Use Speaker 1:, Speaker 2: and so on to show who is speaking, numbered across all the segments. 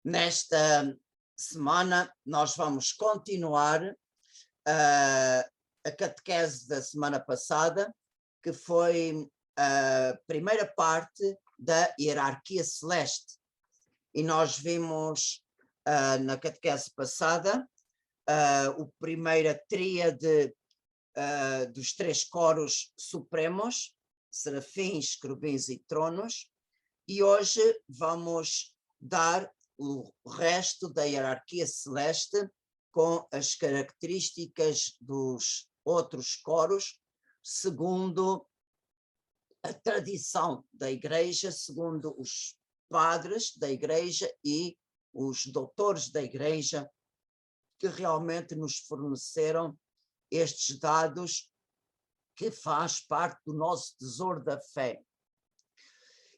Speaker 1: Nesta semana, nós vamos continuar a catequese da semana passada, que foi a primeira parte da hierarquia celeste. E nós vimos na catequese passada a primeira tríade dos três coros supremos, serafins, querubins e tronos, e hoje vamos dar o resto da hierarquia celeste com as características dos outros coros, segundo a tradição da Igreja, segundo os padres da Igreja e os doutores da Igreja, que realmente nos forneceram estes dados, que faz parte do nosso tesouro da fé.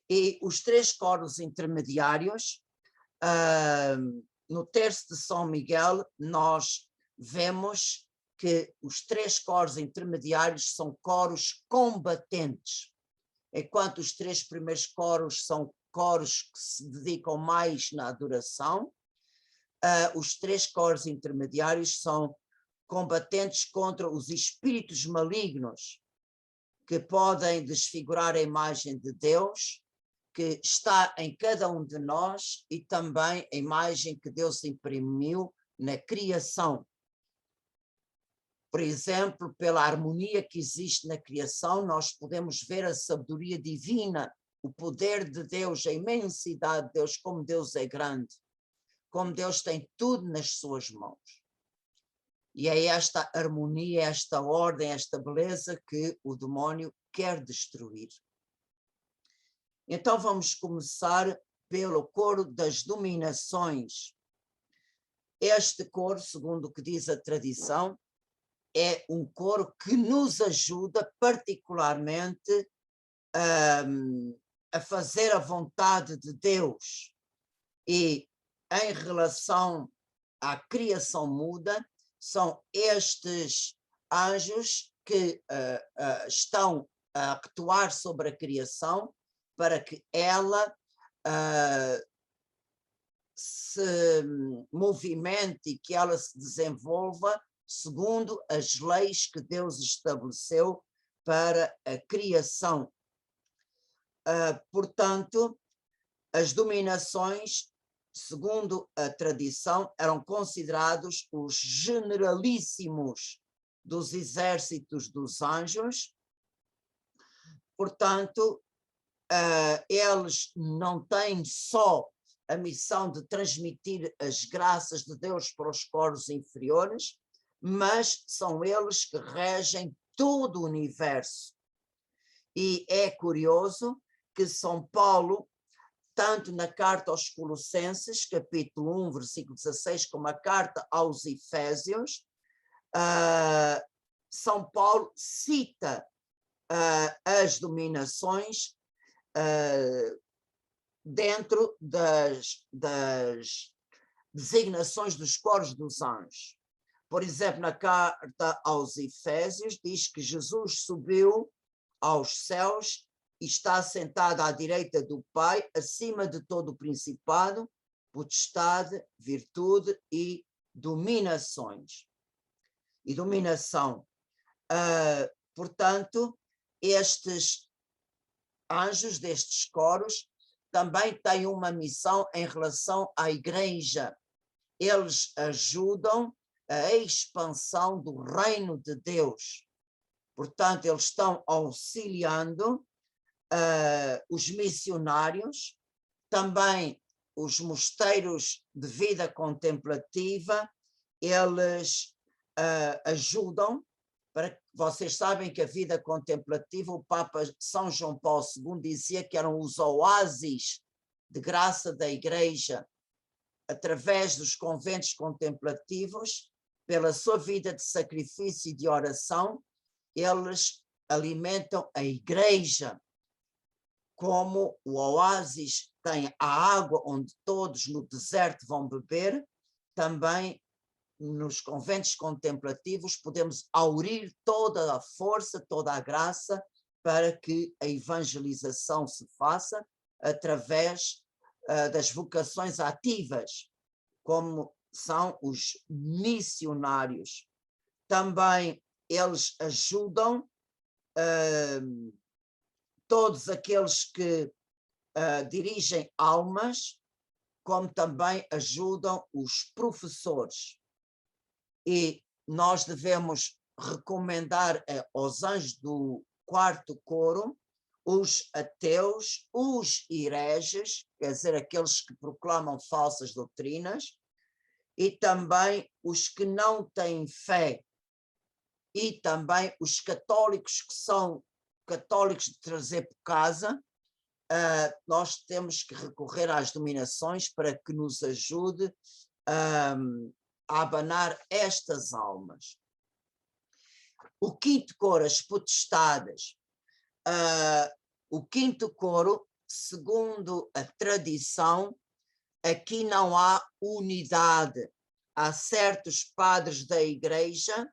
Speaker 1: E os três coros intermediários, no terço de São Miguel, nós vemos que os três coros intermediários são coros combatentes, enquanto os três primeiros coros são coros que se dedicam mais na adoração, os três coros intermediários são combatentes contra os espíritos malignos que podem desfigurar a imagem de Deus, que está em cada um de nós, e também a imagem que Deus imprimiu na criação. Por exemplo, pela harmonia que existe na criação, nós podemos ver a sabedoria divina, o poder de Deus, a imensidade de Deus, como Deus é grande, como Deus tem tudo nas suas mãos. E é esta harmonia, esta ordem, esta beleza que o demónio quer destruir. Então vamos começar pelo coro das dominações. Este coro, segundo o que diz a tradição, é um coro que nos ajuda particularmente a fazer a vontade de Deus. E em relação à criação muda, são estes anjos que estão a atuar sobre a criação para que ela se movimente e que ela se desenvolva segundo as leis que Deus estabeleceu para a criação. Portanto, as dominações, segundo a tradição, eram considerados os generalíssimos dos exércitos dos anjos. Portanto, eles não têm só a missão de transmitir as graças de Deus para os coros inferiores, mas são eles que regem todo o universo. E é curioso que São Paulo, tanto na carta aos Colossenses, capítulo 1, versículo 16, como a carta aos Efésios, São Paulo cita as dominações dentro das designações dos coros dos anjos. Por exemplo, na carta aos Efésios, diz que Jesus subiu aos céus e está sentado à direita do Pai, acima de todo o principado, potestade, virtude e dominações. E dominação. Portanto, estes anjos destes coros também têm uma missão em relação à Igreja. Eles ajudam a expansão do reino de Deus. Portanto, eles estão auxiliando os missionários, também os mosteiros de vida contemplativa, eles ajudam. Vocês sabem que a vida contemplativa, o Papa São João Paulo II dizia que eram os oásis de graça da Igreja, através dos conventos contemplativos, pela sua vida de sacrifício e de oração, eles alimentam a Igreja. Como o oásis tem a água onde todos no deserto vão beber, também nos conventos contemplativos podemos aurir toda a força, toda a graça para que a evangelização se faça através das vocações ativas, como são os missionários. Também eles ajudam todos aqueles que dirigem almas, como também ajudam os professores. E nós devemos recomendar aos anjos do quarto coro os ateus, os hereges, quer dizer, aqueles que proclamam falsas doutrinas, e também os que não têm fé, e também os católicos que são católicos de trazer por casa. Nós temos que recorrer às dominações para que nos ajude a abanar estas almas. O quinto coro, as potestades. O quinto coro, segundo a tradição, aqui não há unidade. Há certos padres da igreja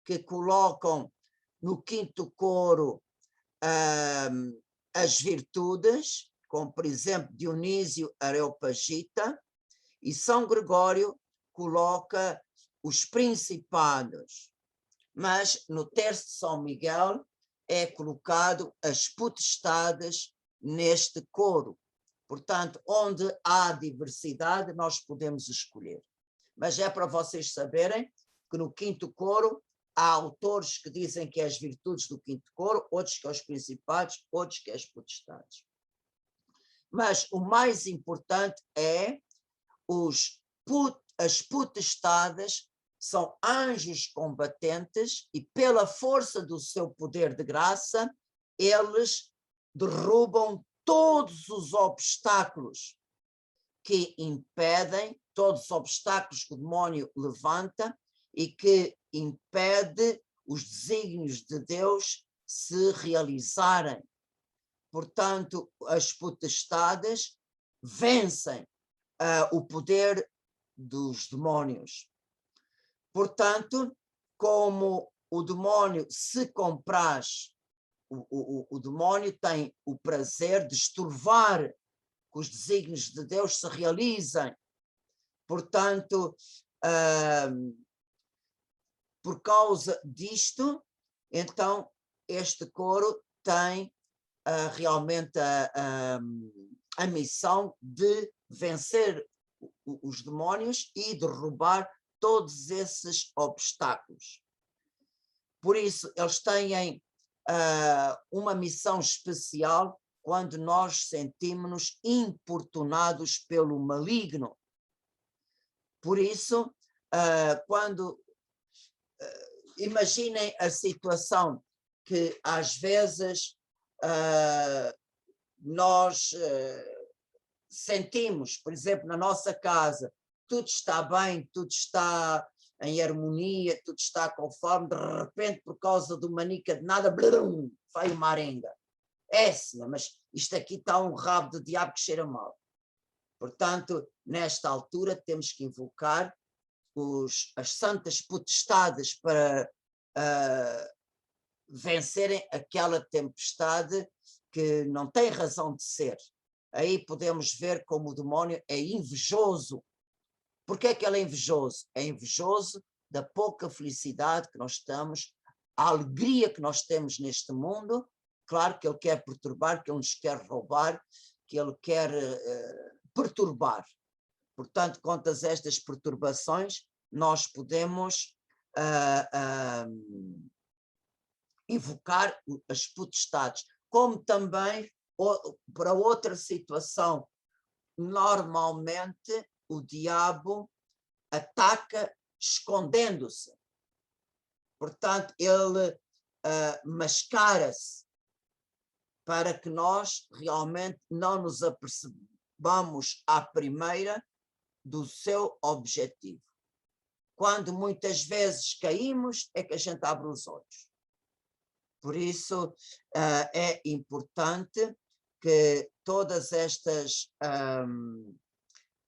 Speaker 1: que colocam no quinto coro as virtudes, como por exemplo Dionísio Areopagita, e São Gregório coloca os principados. Mas no terço de São Miguel é colocado as potestades neste coro. Portanto, onde há diversidade, nós podemos escolher. Mas é para vocês saberem que no quinto coro há autores que dizem que é as virtudes do quinto coro, outros que é os principados, outros que é as potestades. Mas o mais importante é as potestades são anjos combatentes e pela força do seu poder de graça, eles derrubam todos os obstáculos que impedem, todos os obstáculos que o demónio levanta e que impede os desígnios de Deus se realizarem. Portanto, as potestades vencem o poder dos demónios. Portanto, como o demónio se compraz, o demónio tem o prazer de estorvar que os desígnios de Deus se realizem. Portanto, por causa disto, então, este coro tem realmente a missão de vencer os demónios e derrubar todos esses obstáculos. Por isso, eles têm uma missão especial quando nós sentimos-nos importunados pelo maligno. Por isso, imaginem a situação que às vezes nós sentimos, por exemplo, na nossa casa, tudo está bem, tudo está em harmonia, tudo está conforme, de repente, por causa do manica de nada, blum, vai uma arenga. É, senhor, mas isto aqui está um rabo de diabo que cheira mal. Portanto, nesta altura temos que invocar as santas potestades para vencerem aquela tempestade que não tem razão de ser. Aí podemos ver como o demónio é invejoso. Por que é que ele é invejoso? É invejoso da pouca felicidade que nós estamos, a alegria que nós temos neste mundo. Claro que ele quer perturbar, que ele nos quer roubar, que ele quer perturbar. Portanto, contra estas perturbações, nós podemos invocar as potestades, como também para outra situação. Normalmente o diabo ataca escondendo-se. Portanto, ele mascara-se para que nós realmente não nos apercebamos à primeira do seu objetivo. Quando muitas vezes caímos, é que a gente abre os olhos. Por isso, é importante que todas estas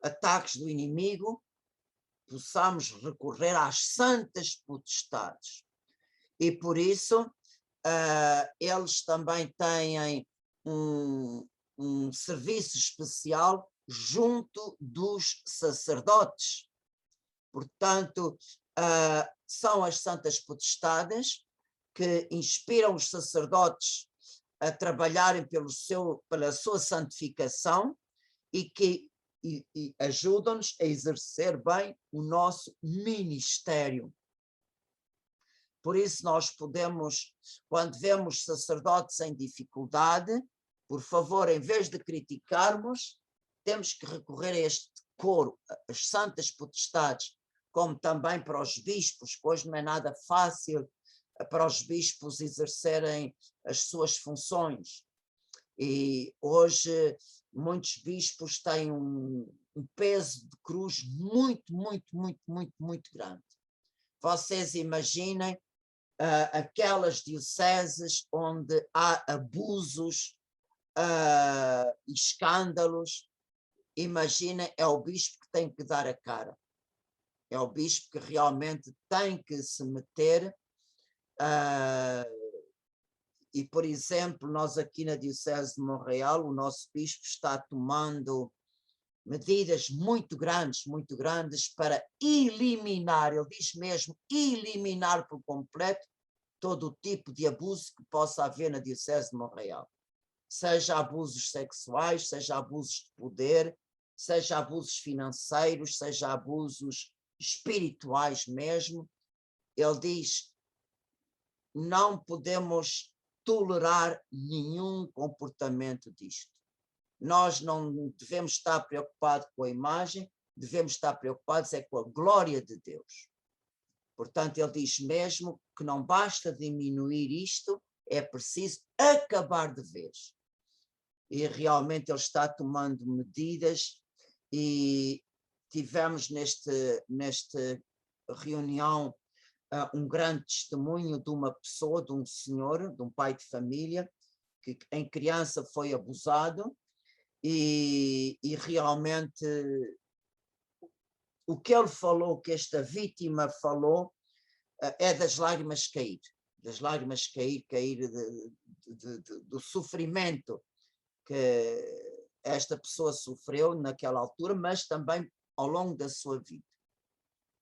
Speaker 1: ataques do inimigo possamos recorrer às santas potestades. E por isso, eles também têm um serviço especial junto dos sacerdotes. Portanto, são as santas potestades que inspiram os sacerdotes a trabalharem pela sua santificação e que ajudam-nos a exercer bem o nosso ministério. Por isso nós podemos, quando vemos sacerdotes em dificuldade, por favor, em vez de criticarmos, temos que recorrer a este coro, as santas potestades, como também para os bispos, que hoje não é nada fácil para os bispos exercerem as suas funções. E hoje muitos bispos têm um peso de cruz muito, muito, muito, muito, muito grande. Vocês imaginem aquelas dioceses onde há abusos e escândalos. Imaginem, é o bispo que tem que dar a cara. É o bispo que realmente tem que se meter. E, por exemplo, nós aqui na Diocese de Montreal, o nosso bispo está tomando medidas muito grandes para eliminar, ele diz mesmo, eliminar por completo todo o tipo de abuso que possa haver na Diocese de Montreal. Seja abusos sexuais, seja abusos de poder, seja abusos financeiros, seja abusos espirituais mesmo. Ele diz, não podemos tolerar nenhum comportamento disto. Nós não devemos estar preocupados com a imagem, devemos estar preocupados é com a glória de Deus. Portanto, ele diz mesmo que não basta diminuir isto, é preciso acabar de vez. E realmente ele está tomando medidas e tivemos nesta reunião um grande testemunho de uma pessoa, de um senhor, de um pai de família, que em criança foi abusado e realmente o que ele falou, que esta vítima falou, é das lágrimas cair, do sofrimento que esta pessoa sofreu naquela altura, mas também ao longo da sua vida.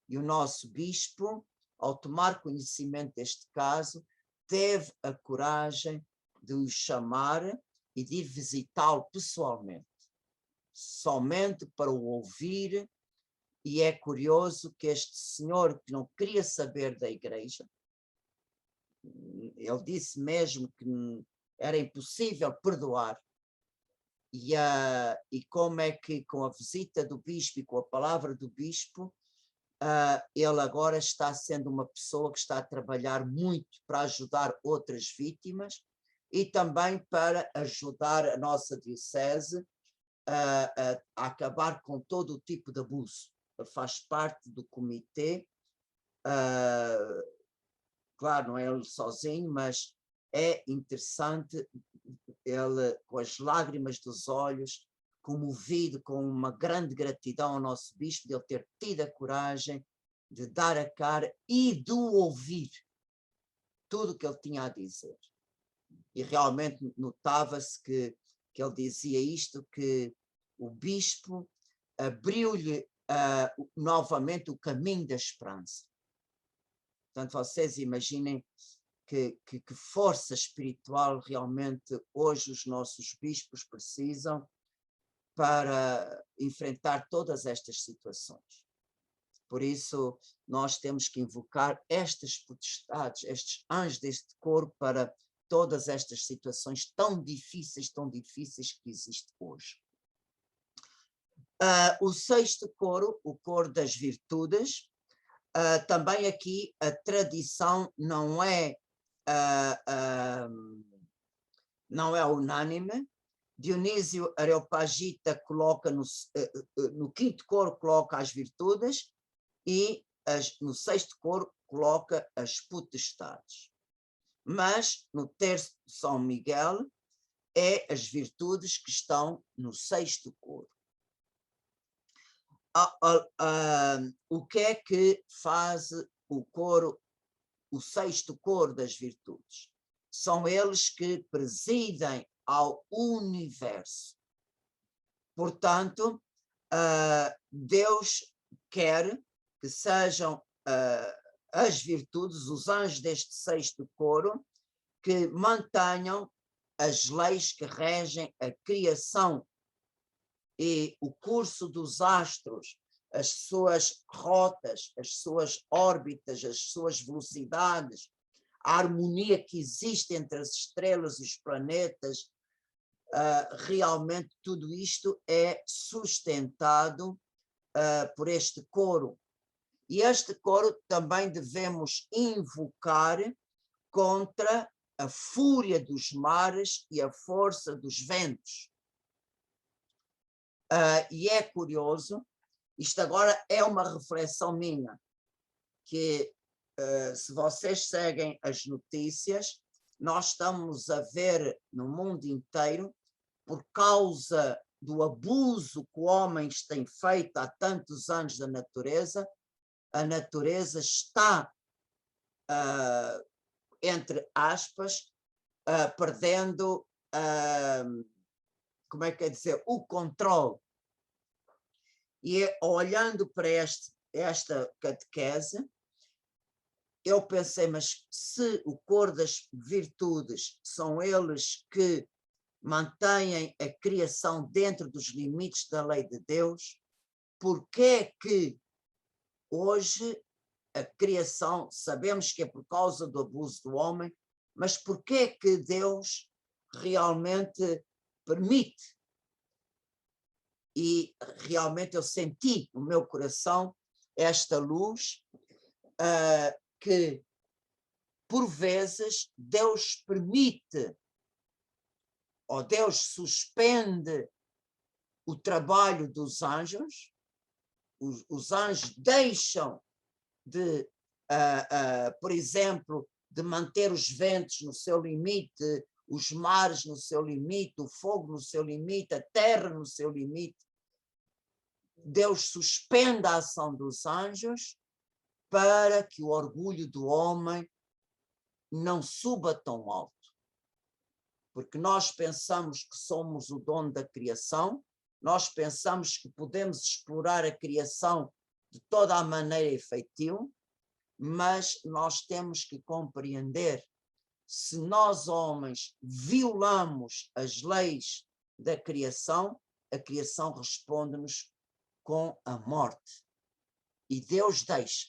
Speaker 1: E o nosso bispo, ao tomar conhecimento deste caso, teve a coragem de o chamar e de ir visitá-lo pessoalmente, somente para o ouvir. E é curioso que este senhor, que não queria saber da igreja, ele disse mesmo que era impossível perdoar. E como é que com a visita do bispo e com a palavra do bispo, ele agora está sendo uma pessoa que está a trabalhar muito para ajudar outras vítimas e também para ajudar a nossa diocese a acabar com todo o tipo de abuso. Ele faz parte do comitê, claro, não é ele sozinho, mas é interessante ele, com as lágrimas dos olhos, comovido com uma grande gratidão ao nosso bispo, de ele ter tido a coragem de dar a cara e de ouvir tudo o que ele tinha a dizer. E realmente notava-se que ele dizia isto, que o bispo abriu-lhe novamente o caminho da esperança. Portanto, vocês imaginem que força espiritual realmente hoje os nossos bispos precisam para enfrentar todas estas situações. Por isso, nós temos que invocar estas potestades, estes anjos deste coro para todas estas situações tão difíceis que existem hoje. O sexto coro, o coro das virtudes, também aqui a tradição não é unânime. Dionísio Areopagita coloca no quinto coro coloca as virtudes e no sexto coro coloca as potestades. Mas no terço de São Miguel é as virtudes que estão no sexto coro. O que é que faz o coro, o sexto coro das virtudes? São eles que presidem ao universo. Portanto, Deus quer que sejam as virtudes, os anjos deste sexto coro, que mantenham as leis que regem a criação e o curso dos astros, as suas rotas, as suas órbitas, as suas velocidades, a harmonia que existe entre as estrelas e os planetas, realmente tudo isto é sustentado por este coro. E este coro também devemos invocar contra a fúria dos mares e a força dos ventos. E é curioso, isto agora é uma reflexão minha, que se vocês seguem as notícias, nós estamos a ver no mundo inteiro, por causa do abuso que homens têm feito há tantos anos da natureza, a natureza está, entre aspas, perdendo, como é que é dizer, o controle. E olhando para esta catequese, eu pensei, mas se o coro das virtudes são eles que mantêm a criação dentro dos limites da lei de Deus, por que é que hoje a criação, sabemos que é por causa do abuso do homem, mas por que é que Deus realmente permite? E realmente eu senti no meu coração esta luz, que por vezes Deus permite, ou Deus suspende o trabalho dos anjos, os anjos deixam de, por exemplo, de manter os ventos no seu limite, os mares no seu limite, o fogo no seu limite, a terra no seu limite. Deus suspende a ação dos anjos para que o orgulho do homem não suba tão alto. Porque nós pensamos que somos o dono da criação, nós pensamos que podemos explorar a criação de toda a maneira e feitio, mas nós temos que compreender, se nós homens violamos as leis da criação, a criação responde-nos com a morte. E Deus deixa.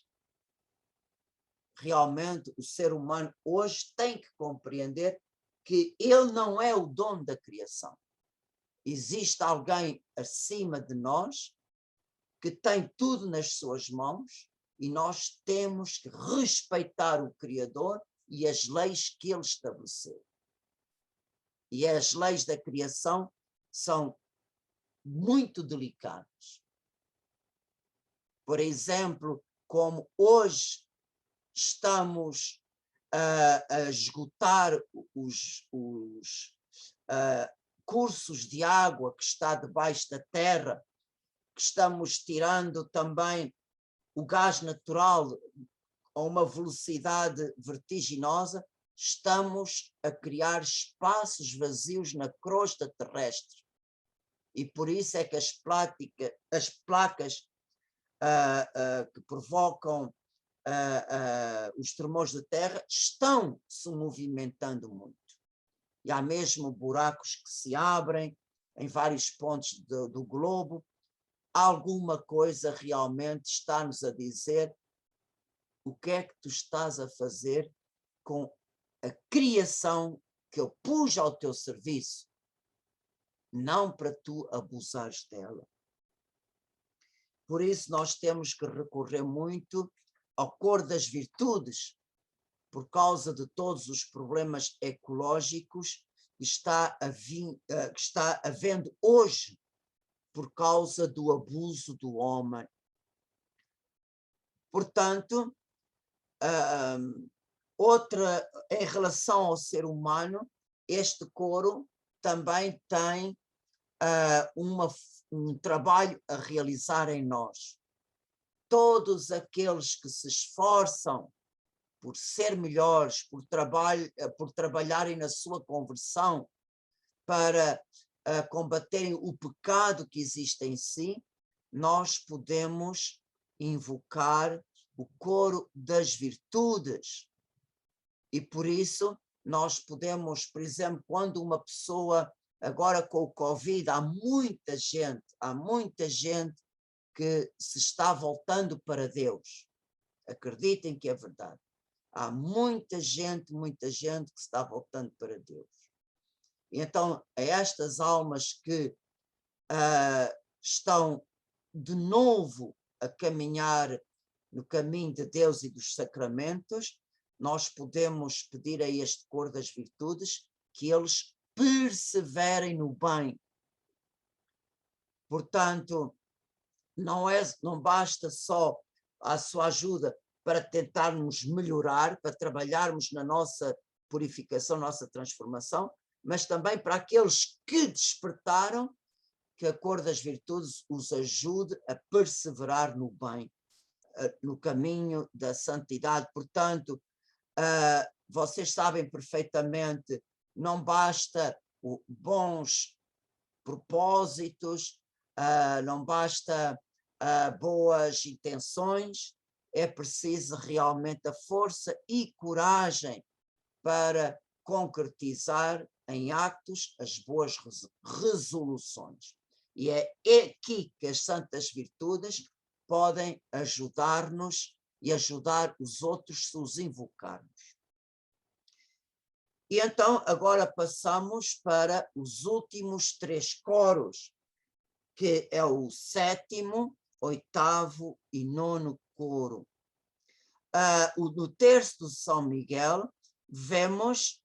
Speaker 1: Realmente o ser humano hoje tem que compreender que ele não é o dono da criação. Existe alguém acima de nós que tem tudo nas suas mãos e nós temos que respeitar o Criador e as leis que ele estabeleceu. E as leis da criação são muito delicadas. Por exemplo, como hoje estamos a esgotar os cursos de água que está debaixo da terra, que estamos tirando também o gás natural a uma velocidade vertiginosa, estamos a criar espaços vazios na crosta terrestre. E por isso é que as placas que provocam os tremores de terra estão se movimentando muito. E há mesmo buracos que se abrem em vários pontos do globo. Alguma coisa realmente está-nos a dizer o que é que tu estás a fazer com a criação que eu pus ao teu serviço, não para tu abusares dela. Por isso nós temos que recorrer muito ao coro das virtudes, por causa de todos os problemas ecológicos que está havendo hoje, por causa do abuso do homem. Portanto, em relação ao ser humano, este coro também tem um trabalho a realizar em nós. Todos aqueles que se esforçam por ser melhores, por trabalharem na sua conversão, para combaterem o pecado que existe em si, nós podemos invocar o coro das virtudes. E por isso nós podemos, por exemplo, quando uma pessoa, agora com o Covid, há muita gente que se está voltando para Deus. Acreditem que é verdade. Há muita gente que se está voltando para Deus. E então, a estas almas que estão de novo a caminhar no caminho de Deus e dos sacramentos, nós podemos pedir a este coro das virtudes que eles perseverem no bem. Portanto, não basta só a sua ajuda para tentarmos melhorar, para trabalharmos na nossa purificação, nossa transformação, mas também para aqueles que despertaram, que a cor das virtudes os ajude a perseverar no bem, no caminho da santidade. Portanto, vocês sabem perfeitamente, não basta bons propósitos, não basta boas intenções, é preciso realmente a força e coragem para concretizar em actos as boas resoluções. E é aqui que as santas virtudes podem ajudar-nos e ajudar os outros se os invocarmos. E então agora passamos para os últimos 3 coros, que é o 7º, 8º e 9º coro. No terço de São Miguel, vemos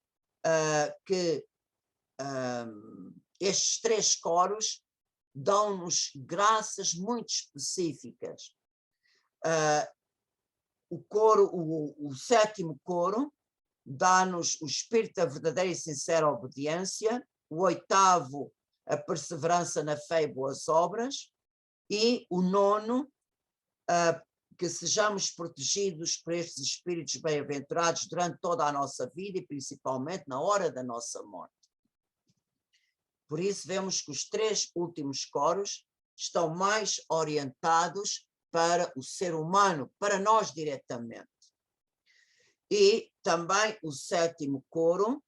Speaker 1: que estes 3 coros dão-nos graças muito específicas. O 7º coro dá-nos o espírito da verdadeira e sincera obediência, o 8º, a perseverança na fé e boas obras, e o 9º, que sejamos protegidos por estes espíritos bem-aventurados durante toda a nossa vida e principalmente na hora da nossa morte. Por isso vemos que os 3 últimos coros estão mais orientados para o ser humano, para nós diretamente. E também o 7º coro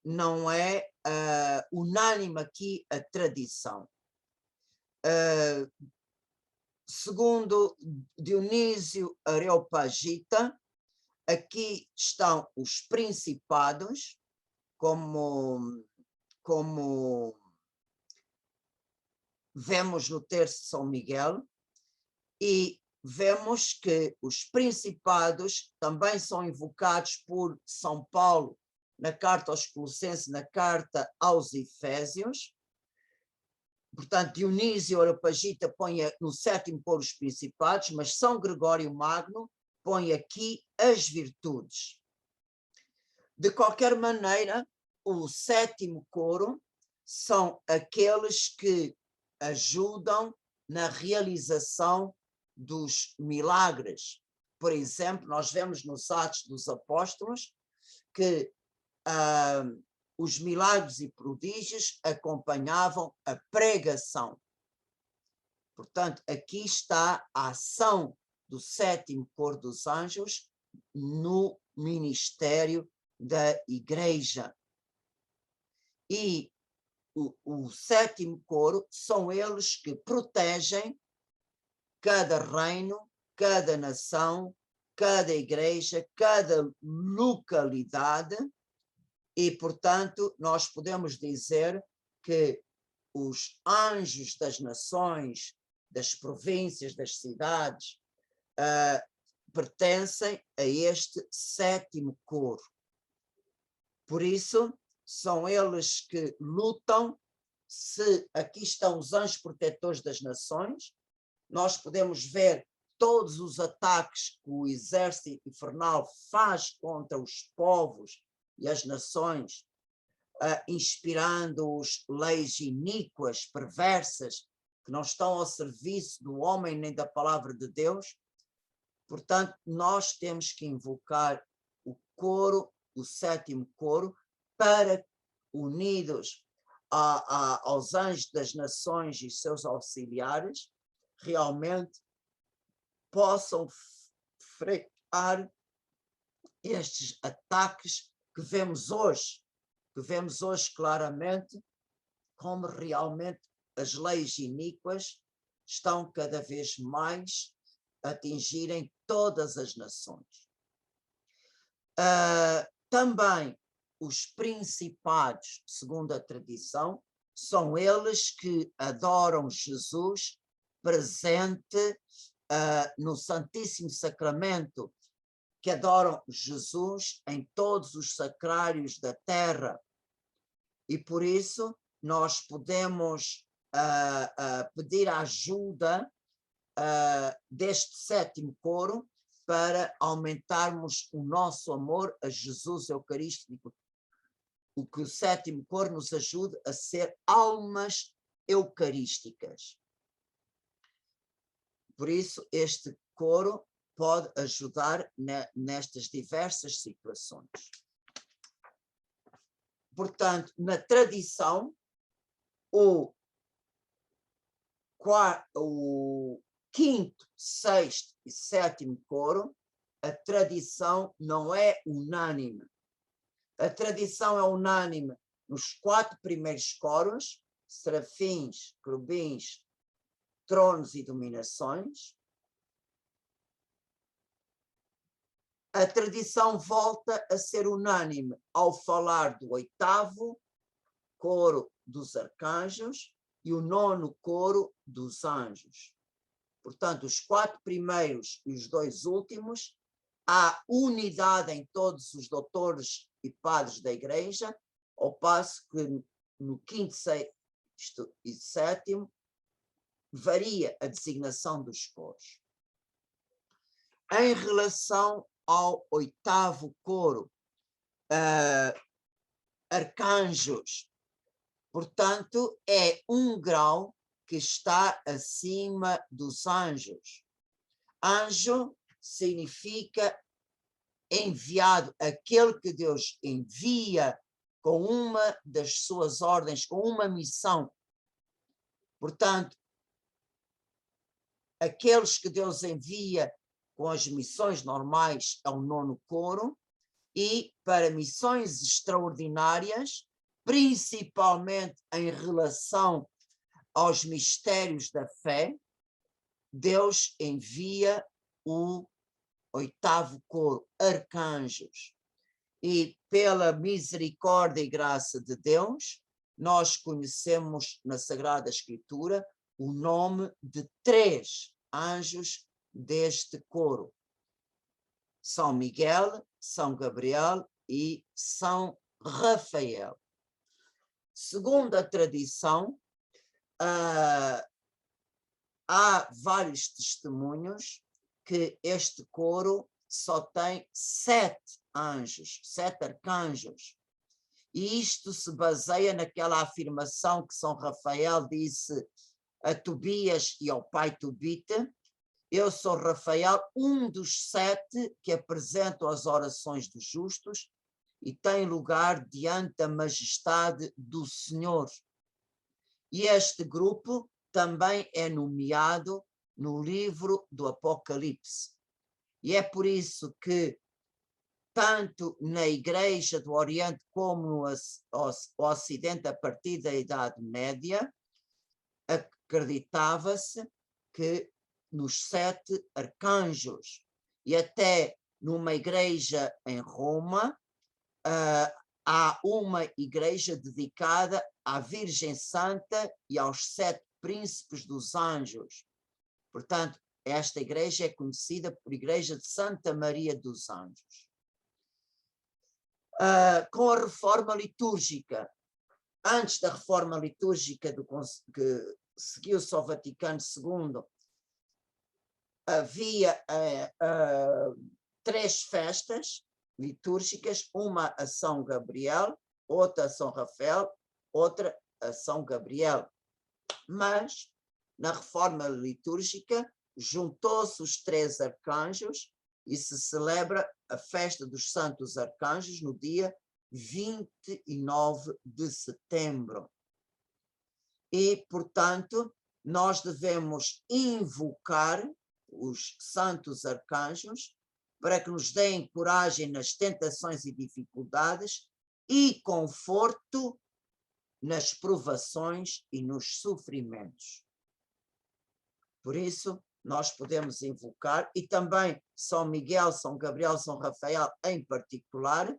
Speaker 1: não é unânime aqui a tradição. Segundo Dionísio Areopagita, aqui estão os principados, como vemos no terço de São Miguel, e vemos que os principados também são invocados por São Paulo na carta aos Colossenses, na carta aos Efésios. Portanto, Dionísio Areopagita põe no 7º coro os principados, mas São Gregório Magno põe aqui as virtudes. De qualquer maneira, o 7º coro são aqueles que ajudam na realização dos milagres. Por exemplo, nós vemos nos Atos dos Apóstolos que os milagres e prodígios acompanhavam a pregação. Portanto, aqui está a ação do 7º coro dos anjos no ministério da Igreja. E o 7º coro são eles que protegem cada reino, cada nação, cada igreja, cada localidade. E, portanto, nós podemos dizer que os anjos das nações, das províncias, das cidades, pertencem a este 7º coro. Por isso, são eles que lutam. Se aqui estão os anjos protetores das nações, nós podemos ver todos os ataques que o exército infernal faz contra os povos e as nações, inspirando-os leis iníquas, perversas, que não estão ao serviço do homem nem da palavra de Deus. Portanto, nós temos que invocar o coro, o 7º coro, para, unidos aos anjos das nações e seus auxiliares, realmente possam frear estes ataques que vemos hoje claramente, como realmente as leis iníquas estão cada vez mais a atingirem todas as nações. Também os principados, segundo a tradição, são eles que adoram Jesus presente no Santíssimo Sacramento, que adoram Jesus em todos os sacrários da terra. E por isso nós podemos pedir a ajuda deste sétimo coro para aumentarmos o nosso amor a Jesus Eucarístico. O que o sétimo coro nos ajude a ser almas eucarísticas. Por isso, este coro pode ajudar nestas diversas situações. Portanto, na tradição, o quinto, sexto e sétimo coro, a tradição não é unânime. A tradição é unânime nos 4 primeiros coros, serafins, querubins, tronos e dominações. A tradição volta a ser unânime ao falar do 8º coro dos arcanjos e o 9º coro dos anjos. Portanto, os 4 primeiros e os 2 últimos, há unidade em todos os doutores e padres da Igreja, ao passo que no 5º, 6º e 7º varia a designação dos coros. Em relação ao 8º coro, arcanjos, portanto, é um grau que está acima dos anjos. Anjo significa enviado, aquele que Deus envia com uma das suas ordens, com uma missão. Portanto, aqueles que Deus envia com as missões normais é o 9º coro, e para missões extraordinárias, principalmente em relação aos mistérios da fé, Deus envia o 8º coro, arcanjos. E pela misericórdia e graça de Deus, nós conhecemos na Sagrada Escritura o nome de 3 anjos deste coro: São Miguel, São Gabriel e São Rafael. Segundo a tradição, há vários testemunhos que este coro só tem 7 anjos, 7 arcanjos. E isto se baseia naquela afirmação que São Rafael disse a Tobias e ao pai Tobita: eu sou Rafael, um dos 7 que apresentam as orações dos justos e tem lugar diante da majestade do Senhor. E este grupo também é nomeado no livro do Apocalipse. E é por isso que, tanto na Igreja do Oriente como no Ocidente, a partir da Idade Média, acreditava-se que nos 7 arcanjos, e até numa igreja em Roma, há uma igreja dedicada à Virgem Santa e aos 7 príncipes dos anjos. Portanto, esta igreja é conhecida por Igreja de Santa Maria dos Anjos. Com a reforma litúrgica, antes da reforma litúrgica que seguiu-se ao Vaticano II, havia 3 festas litúrgicas, uma a São Gabriel, outra a São Rafael, outra a São Gabriel. Mas, na reforma litúrgica, juntou-se os 3 arcanjos e se celebra a festa dos Santos Arcanjos no dia 29 de setembro. E, portanto, nós devemos invocar os santos arcanjos para que nos deem coragem nas tentações e dificuldades e conforto nas provações e nos sofrimentos. Por isso, nós podemos invocar, e também São Miguel, São Gabriel, São Rafael em particular,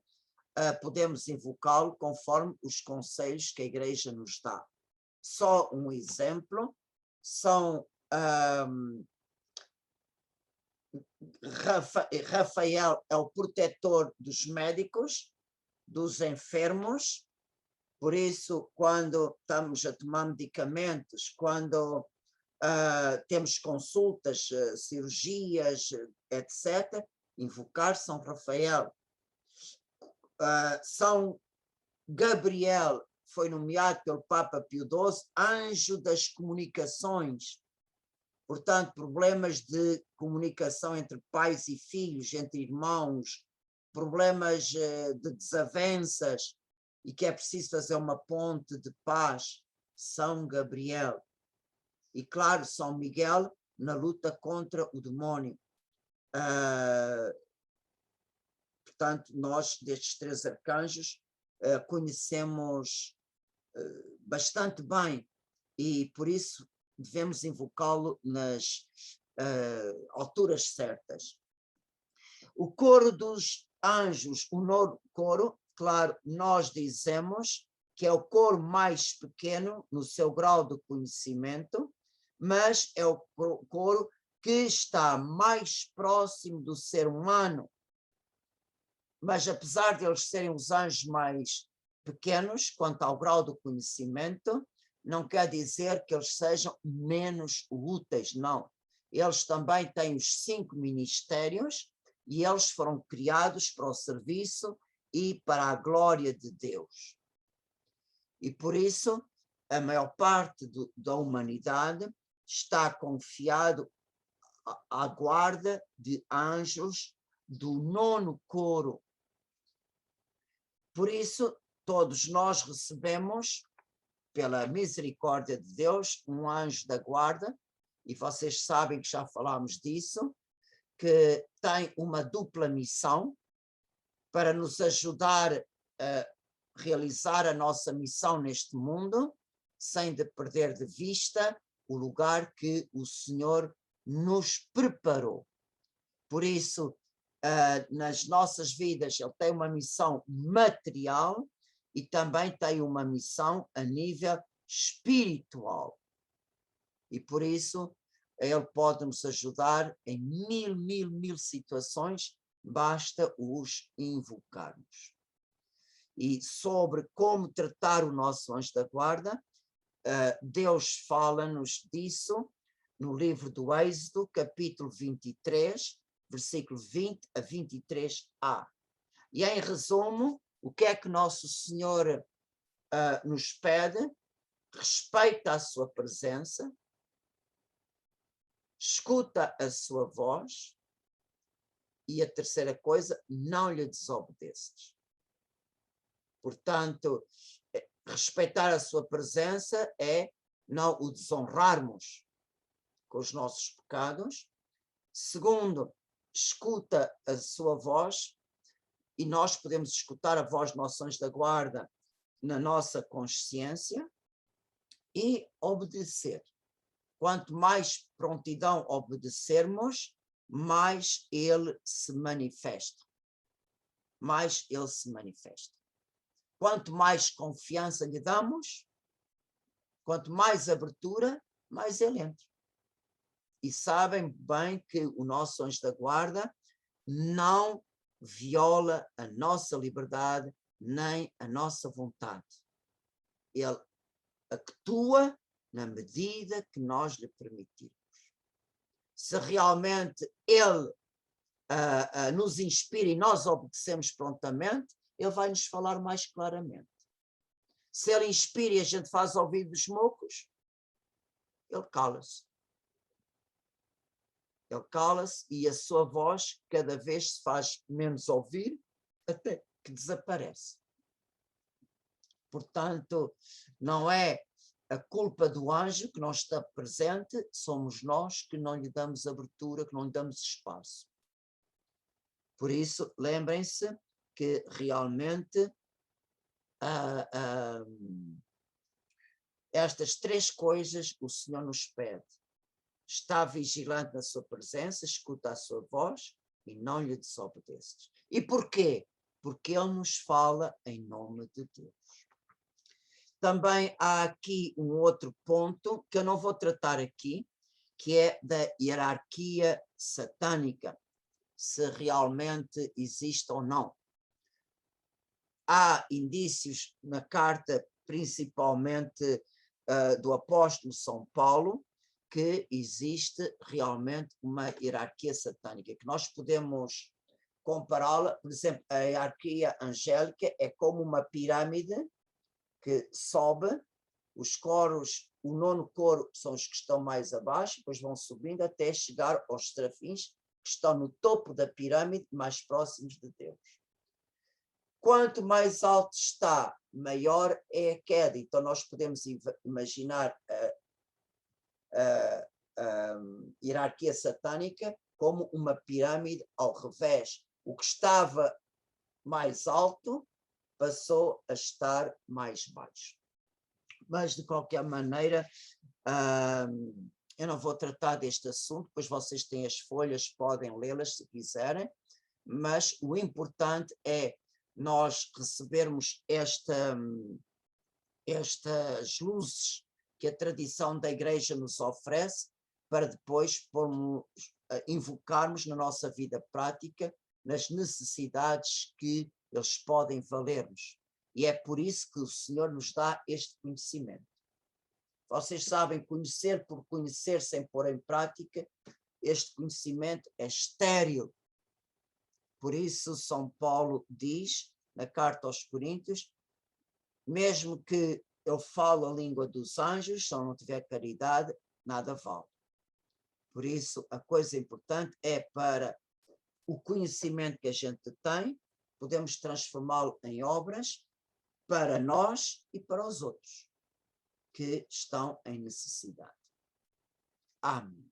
Speaker 1: podemos invocá-lo conforme os conselhos que a Igreja nos dá. Só um exemplo, São Rafael é o protetor dos médicos, dos enfermos, por isso, quando estamos a tomar medicamentos, quando temos consultas, cirurgias, etc., invocar São Rafael. São Gabriel foi nomeado pelo Papa Pio XII anjo das comunicações. Portanto, problemas de comunicação entre pais e filhos, entre irmãos, problemas de desavenças, e que é preciso fazer uma ponte de paz, São Gabriel. E claro, São Miguel na luta contra o demónio. Portanto, nós destes três arcanjos conhecemos bastante bem, e por isso devemos invocá-lo nas alturas certas. O coro dos anjos, o nono coro, claro, nós dizemos que é o coro mais pequeno no seu grau de conhecimento, mas é o coro que está mais próximo do ser humano. Mas apesar de eles serem os anjos mais pequenos, quanto ao grau do conhecimento, não quer dizer que eles sejam menos úteis, não. Eles também têm os 5 ministérios e eles foram criados para o serviço e para a glória de Deus. E por isso, a maior parte da humanidade está confiado à guarda de anjos do nono coro. Por isso, todos nós recebemos, pela misericórdia de Deus, um anjo da guarda, e vocês sabem que já falámos disso, que tem uma dupla missão para nos ajudar a realizar a nossa missão neste mundo, sem de perder de vista o lugar que o Senhor nos preparou. Por isso, nas nossas vidas, ele tem uma missão material e também tem uma missão a nível espiritual. E por isso, ele pode nos ajudar em mil situações, basta os invocarmos. E sobre como tratar o nosso anjo da guarda, Deus fala-nos disso no livro do Êxodo, capítulo 23, versículo 20 a 23a. E em resumo, o que é que Nosso Senhor nos pede? Respeita a sua presença, escuta a sua voz, e a terceira coisa, não lhe desobedeças. Portanto, respeitar a sua presença é não o desonrarmos com os nossos pecados. Segundo, escuta a sua voz, e nós podemos escutar a voz de nossos anjos da guarda na nossa consciência, e obedecer. Quanto mais prontidão obedecermos, mais ele se manifesta. Mais ele se manifesta. Quanto mais confiança lhe damos, quanto mais abertura, mais ele entra. E sabem bem que o nosso anjo da guarda não viola a nossa liberdade nem a nossa vontade. Ele atua na medida que nós lhe permitirmos. Se realmente ele nos inspira e nós obedecemos prontamente, ele vai nos falar mais claramente. Se ele inspira e a gente faz ouvidos mocos, ele cala-se. Ele cala-se e a sua voz cada vez se faz menos ouvir, até que desaparece. Portanto, não é a culpa do anjo que não está presente somos nós que não lhe damos abertura, que não lhe damos espaço. Por isso, lembrem-se que realmente estas 3 coisas o Senhor nos pede. Está vigilante na sua presença, escuta a sua voz e não lhe desobedeces. E porquê? Porque Ele nos fala em nome de Deus. Também há aqui um outro ponto que eu não vou tratar aqui, que é da hierarquia satânica, se realmente existe ou não. Há indícios na carta, principalmente do apóstolo São Paulo, que existe realmente uma hierarquia satânica, que nós podemos compará-la, por exemplo, a hierarquia angélica é como uma pirâmide que sobe, os coros, o 9º coro são os que estão mais abaixo, depois vão subindo até chegar aos serafins, que estão no topo da pirâmide, mais próximos de Deus. Quanto mais alto está, maior é a queda. Então nós podemos imaginar a hierarquia satânica como uma pirâmide ao revés. O que estava mais alto passou a estar mais baixo. Mas, de qualquer maneira, eu não vou tratar deste assunto, pois vocês têm as folhas, podem lê-las se quiserem, mas o importante é nós recebermos estas luzes que a tradição da Igreja nos oferece, para depois invocarmos na nossa vida prática, nas necessidades que eles podem valer-nos. E é por isso que o Senhor nos dá este conhecimento. Vocês sabem, conhecer por conhecer sem pôr em prática, este conhecimento é estéril. Por isso São Paulo diz, na carta aos Coríntios, mesmo que eu fale a língua dos anjos, se eu não tiver caridade, nada vale. Por isso, a coisa importante é para o conhecimento que a gente tem, podemos transformá-lo em obras para nós e para os outros que estão em necessidade. Amém.